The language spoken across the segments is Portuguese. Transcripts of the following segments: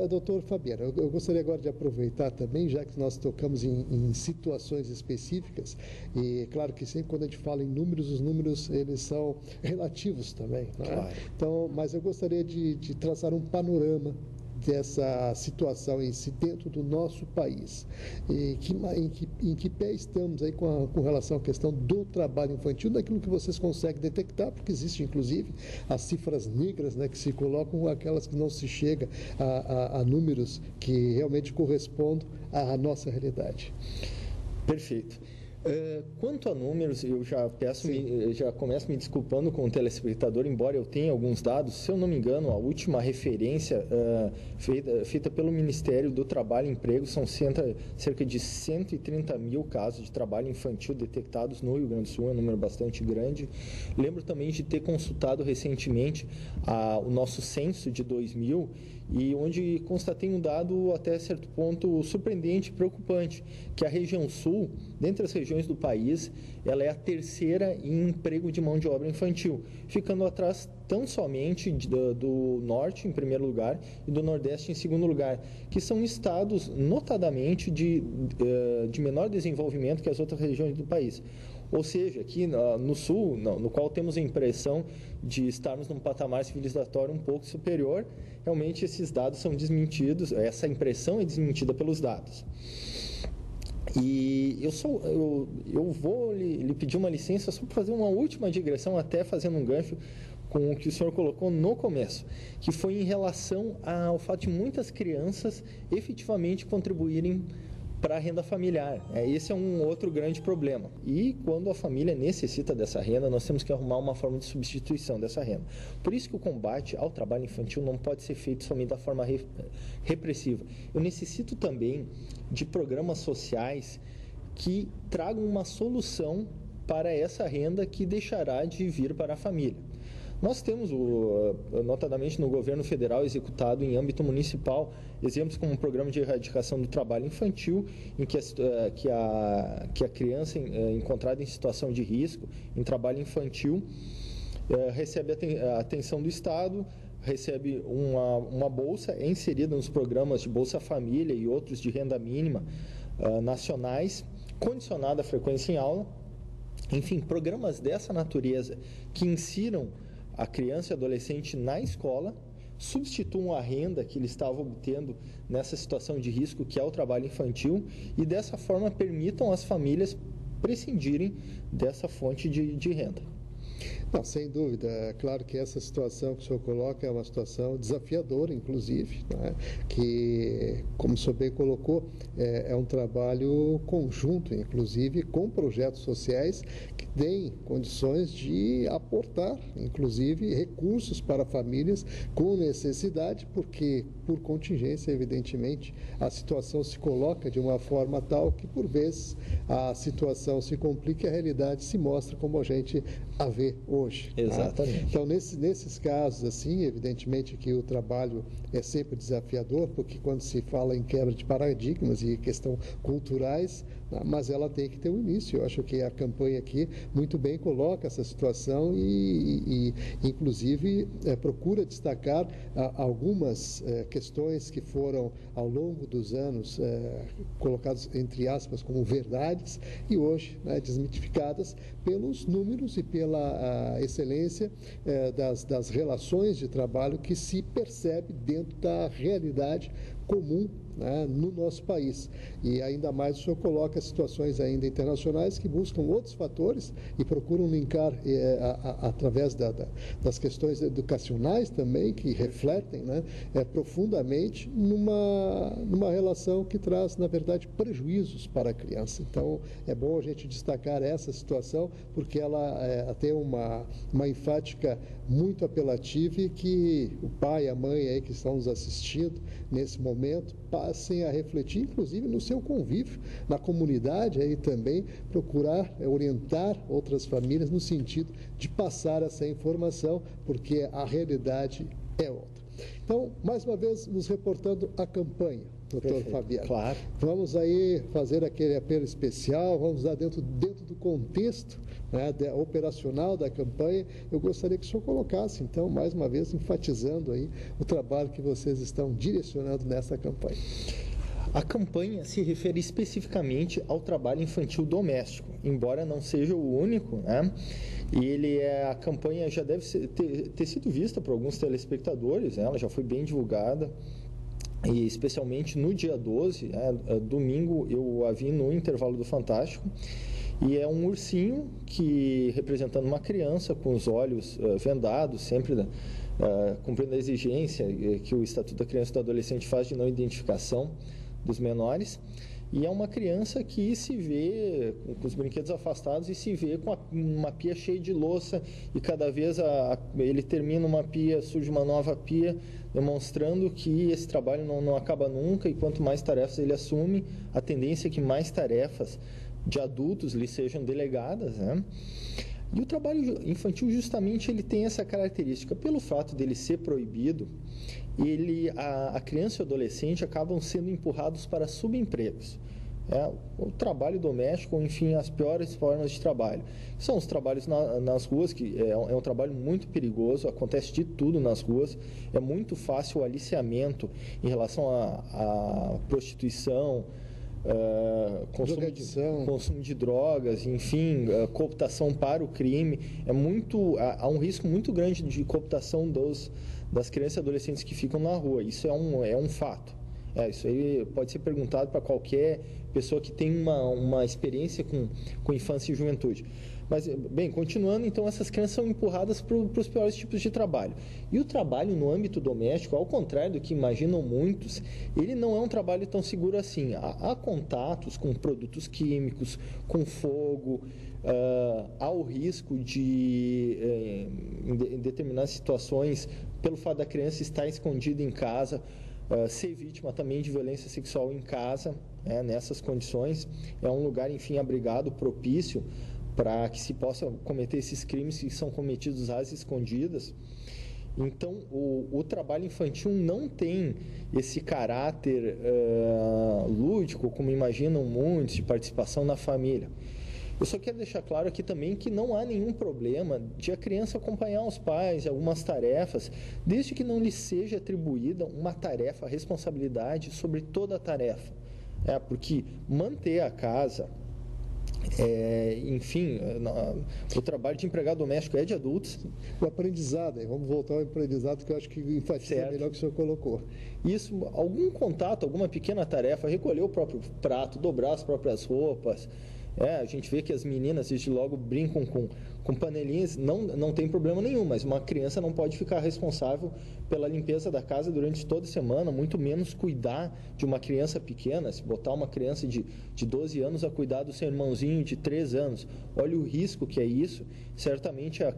doutor Fabiano, eu gostaria agora de aproveitar também, já que nós tocamos em situações específicas, e claro que sempre quando a gente fala em números, os números eles são relativos também, não é? Claro. Então, mas eu gostaria de traçar um panorama dessa situação em si dentro do nosso país. E em que pé estamos aí com relação à questão do trabalho infantil, daquilo que vocês conseguem detectar, porque existe inclusive as cifras negras, né, que se colocam, aquelas que não se chega a números que realmente correspondem à nossa realidade. Perfeito. Quanto a números, eu já começo me desculpando com o telespectador, embora eu tenha alguns dados. Se eu não me engano, a última referência feita pelo Ministério do Trabalho e Emprego são cerca de 130 mil casos de trabalho infantil detectados no Rio Grande do Sul, é um número bastante grande. Lembro também de ter consultado recentemente o nosso censo de 2000, e onde constatei um dado até certo ponto surpreendente, preocupante, que a região sul, dentre as regiões do país, ela é a terceira em emprego de mão de obra infantil, ficando atrás tão somente do norte em primeiro lugar e do nordeste em segundo lugar, que são estados notadamente de menor desenvolvimento que as outras regiões do país. Ou seja, aqui no sul, no qual temos a impressão de estarmos num patamar civilizatório um pouco superior, realmente esses dados são desmentidos, essa impressão é desmentida pelos dados. E eu vou lhe pedir uma licença só para fazer uma última digressão, até fazendo um gancho com o que o senhor colocou no começo, que foi em relação ao fato de muitas crianças efetivamente contribuírem para a renda familiar. Esse é um outro grande problema. E quando a família necessita dessa renda, nós temos que arrumar uma forma de substituição dessa renda. Por isso que o combate ao trabalho infantil não pode ser feito somente da forma repressiva. Eu necessito também de programas sociais que tragam uma solução para essa renda que deixará de vir para a família. Nós temos, notadamente no governo federal, executado em âmbito municipal, exemplos como o programa de erradicação do trabalho infantil, em que a criança encontrada em situação de risco, em trabalho infantil, recebe a atenção do Estado, recebe uma bolsa, é inserida nos programas de Bolsa Família e outros de renda mínima nacionais, condicionada à frequência em aula. Enfim, programas dessa natureza que insiram a criança e adolescente na escola, substituam a renda que ele estava obtendo nessa situação de risco que é o trabalho infantil, e dessa forma permitam às famílias prescindirem dessa fonte de renda. Não, sem dúvida, é claro que essa situação que o senhor coloca é uma situação desafiadora, inclusive, né? Que, como o senhor bem colocou, é um trabalho conjunto, inclusive, com projetos sociais que têm condições de aportar, inclusive, recursos para famílias com necessidade, porque, por contingência, evidentemente, a situação se coloca de uma forma tal que, por vezes, a situação se complica e a realidade se mostra como a gente a vê hoje. Exatamente. Tá? Então, nesses casos, assim, evidentemente que o trabalho é sempre desafiador, porque quando se fala em quebra de paradigmas e questão culturais, mas ela tem que ter um início. Eu acho que a campanha aqui muito bem coloca essa situação e inclusive, procura destacar algumas questões que foram, ao longo dos anos, colocadas, entre aspas, como verdades, e hoje, né, desmitificadas pelos números e pela excelência das relações de trabalho que se percebe dentro da realidade comum, né, no nosso país. E ainda mais o senhor coloca situações ainda internacionais que buscam outros fatores e procuram linkar através das questões educacionais também, que refletem, né, profundamente numa relação que traz, na verdade, prejuízos para a criança. Então, é bom a gente destacar essa situação, porque ela tem uma enfática muito apelativa, e que o pai e a mãe aí que estão nos assistindo nesse momento passem a refletir, inclusive no seu convívio, na comunidade, aí também procurar orientar outras famílias no sentido de passar essa informação, porque a realidade é outra. Então, mais uma vez, nos reportando a campanha, doutor Fabiano. Claro. Vamos aí fazer aquele apelo especial, vamos dar dentro do contexto, né, operacional da campanha. Eu gostaria que o senhor colocasse, então, mais uma vez, enfatizando aí o trabalho que vocês estão direcionando nessa campanha. A campanha se refere especificamente ao trabalho infantil doméstico, embora não seja o único, né? E a campanha já deve ter sido vista por alguns telespectadores, né? Ela já foi bem divulgada, e especialmente no dia 12, né? Domingo, eu a vi no intervalo do Fantástico, e é um ursinho que, representando uma criança com os olhos vendados, sempre cumprindo a exigência que o Estatuto da Criança e do Adolescente faz de não identificação dos menores, e é uma criança que se vê com os brinquedos afastados e se vê com uma pia cheia de louça, e cada vez ele termina uma pia, surge uma nova pia, demonstrando que esse trabalho não acaba nunca, e quanto mais tarefas ele assume, a tendência é que mais tarefas de adultos lhe sejam delegadas, né? E o trabalho infantil, justamente, ele tem essa característica. Pelo fato dele ser proibido, a criança e o adolescente acabam sendo empurrados para subempregos. O trabalho doméstico, ou, enfim, as piores formas de trabalho. São os trabalhos nas ruas, que é um trabalho muito perigoso, acontece de tudo nas ruas, é muito fácil o aliciamento em relação à prostituição, consumo de drogas, enfim, cooptação para o crime. Há um risco muito grande de cooptação das crianças e adolescentes que ficam na rua. Isso é um fato. Isso aí pode ser perguntado para qualquer pessoa que tem uma experiência com infância e juventude. Mas, bem, continuando, então, essas crianças são empurradas para os piores tipos de trabalho. E o trabalho no âmbito doméstico, ao contrário do que imaginam muitos, ele não é um trabalho tão seguro assim. Há contatos com produtos químicos, com fogo, há o risco de, em determinadas situações, pelo fato da criança estar escondida em casa, ser vítima também de violência sexual em casa, nessas condições. É um lugar, enfim, abrigado, propício para que se possa cometer esses crimes que são cometidos às escondidas. Então, o trabalho infantil não tem esse caráter lúdico, como imaginam muitos, de participação na família. Eu só quero deixar claro aqui também que não há nenhum problema de a criança acompanhar os pais em algumas tarefas, desde que não lhe seja atribuída uma tarefa, a responsabilidade sobre toda a tarefa. Porque manter a casa, enfim, o trabalho de empregado doméstico é de adultos. O aprendizado, vamos voltar ao aprendizado, que eu acho que enfatiza melhor que o senhor colocou. Isso, algum contato, alguma pequena tarefa, recolher o próprio prato, dobrar as próprias roupas. A gente vê que as meninas, desde logo, brincam com panelinhas, não tem problema nenhum, mas uma criança não pode ficar responsável pela limpeza da casa durante toda a semana, muito menos cuidar de uma criança pequena. Se botar uma criança de 12 anos a cuidar do seu irmãozinho de 3 anos, olha o risco que é isso. Certamente é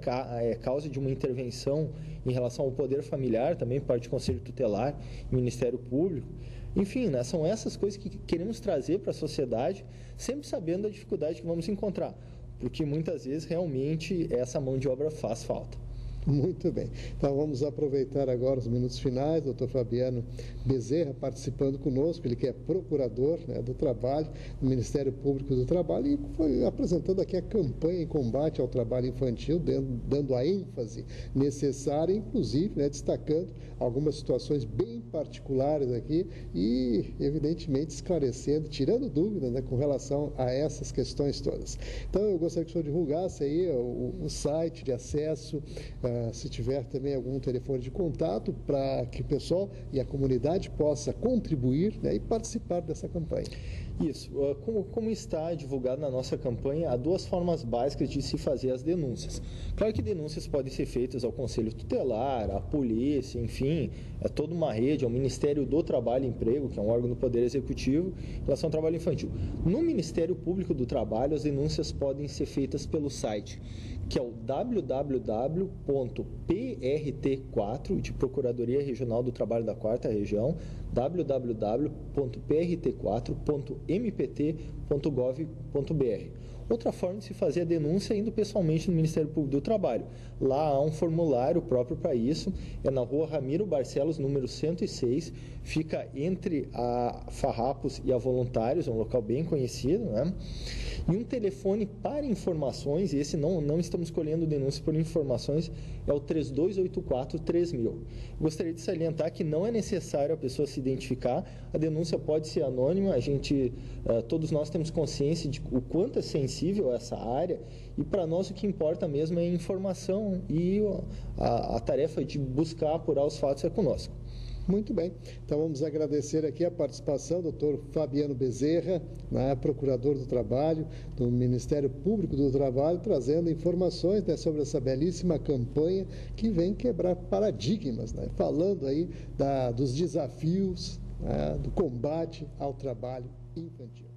causa de uma intervenção em relação ao poder familiar, também por parte do Conselho Tutelar, Ministério Público. Enfim, são essas coisas que queremos trazer para a sociedade, sempre sabendo da dificuldade que vamos encontrar, porque muitas vezes realmente essa mão de obra faz falta. Muito bem. Então vamos aproveitar agora os minutos finais. Doutor Fabiano Bezerra participando conosco, ele que é procurador, do trabalho, do Ministério Público do Trabalho, e foi apresentando aqui a campanha em combate ao trabalho infantil, dando a ênfase necessária, inclusive destacando algumas situações bem particulares aqui e, evidentemente, esclarecendo, tirando dúvidas com relação a essas questões todas. Então eu gostaria que o senhor divulgasse aí o site de acesso, se tiver também algum telefone de contato, para que o pessoal e a comunidade possa contribuir e participar dessa campanha. Isso. Como está divulgado na nossa campanha, há 2 formas básicas de se fazer as denúncias. Claro que denúncias podem ser feitas ao Conselho Tutelar, à polícia, enfim, é toda uma rede, ao Ministério do Trabalho e Emprego, que é um órgão do Poder Executivo, em relação ao trabalho infantil. No Ministério Público do Trabalho, as denúncias podem ser feitas pelo site, que é o www.prt4, de Procuradoria Regional do Trabalho da 4ª Região, www.prt4.mpt.gov.br. Outra forma de se fazer a denúncia é indo pessoalmente no Ministério Público do Trabalho. Lá há um formulário próprio para isso, é na rua Ramiro Barcelos, número 106, fica entre a Farrapos e a Voluntários, é um local bem conhecido, né? E um telefone para informações, e esse não estamos escolhendo denúncia por informações, é o 3284-3000. Gostaria de salientar que não é necessário a pessoa se identificar, a denúncia pode ser anônima, todos nós temos consciência de o quanto é sensível essa área, e para nós o que importa mesmo é a informação, e a tarefa de buscar apurar os fatos é conosco. Muito bem. Então, vamos agradecer aqui a participação do Dr. Fabiano Bezerra, procurador do Trabalho, do Ministério Público do Trabalho, trazendo informações sobre essa belíssima campanha que vem quebrar paradigmas, falando aí dos desafios do combate ao trabalho infantil.